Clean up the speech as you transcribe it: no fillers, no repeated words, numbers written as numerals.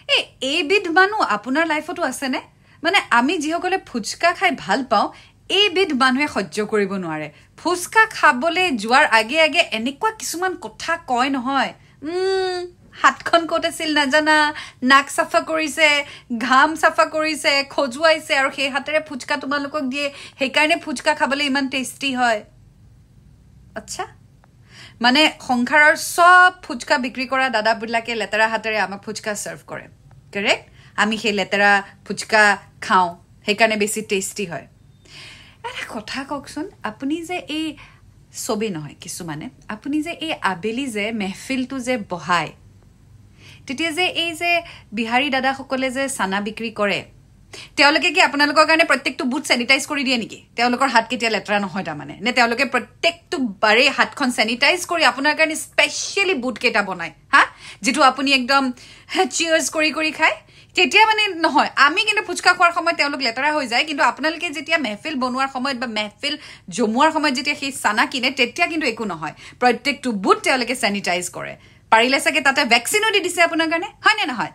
এইবিধ মানুহ আপোনাৰ লাইফতো আছেনে মানে আমি যিসকলে ফুচকা খাই ভাল পাওঁ এইবিধ মানুহে সহ্য কৰিব নোৱাৰে ফুচকা খাবলৈ যোৱাৰ আগে আগে এনেকুৱা কিছুমান কথা কয় নহয় হাতখন ক'ত আছিল নাজানা নাক চাফা কৰিছে ঘাম চাফা কৰিছে খজুৱাইছে আৰু সেই হাতেৰে ফুচকা তোমালোকক দিয়ে সেইকাৰণে ফুচকা খাবলৈ ইমান টেষ্টি হয় আচ্ছা মানে সংসাৰৰ সব ফুচকা বিক্ৰী কৰা দাদাবিলাকে লেতেৰা হাতেৰে আমাক ফুচকা সাৰ্ভ কৰে কাৰেক্ট আমি সেই লেতেৰা ফুচকা খাওঁ সেইকাৰণে বেছি টেষ্টি হয় এটা কথা কওকচোন আপুনি যে এই সবে নহয় কিছুমানে আপুনি যে এই আবেলি যে মেহফিলটো যে বহায় তেতিয়া যে এই যে বিহাৰী দাদাসকলে যে চানা বিক্ৰী কৰে তেওঁলোকে কি আপোনালোকৰ কাৰণে প্ৰত্যেকটো বুট স্যানিটাইজ কৰি দিয়ে নেকি তেওঁলোকৰ হাত কেতিয়া লেতেৰা নহয় তা মানে নে তেওঁলোকে প্ৰত্যেকটো বাৰে হাতখন স্যানিটাইজ কৰি আপোনাৰ কাৰণে স্পেশালি বুট কেটা বনায় হা যেটো আপুনি একদম চিয়াৰ্স কৰি কৰি খায় তেতিয়া মানে নহয় আমি কিন্তু ফুচকা খোৱাৰ সময়ত তেওঁলোক লেতেৰা হৈ যায় কিন্তু আপোনালোকে যেতিয়া মেহফিল বনোৱাৰ সময়ত বা মেহফিল জমুৱাৰ সময়ত যেতিয়া সেই চানা কিনে তেতিয়া কিন্তু একো নহয় প্ৰত্যেকটো বুট তেওঁলোকে স্যানিটাইজ কৰে পাৰিলে চাগে তাতে ভ্যাকচিনো দি দিছে আপোনাৰ কাৰণে হয় নে নহয়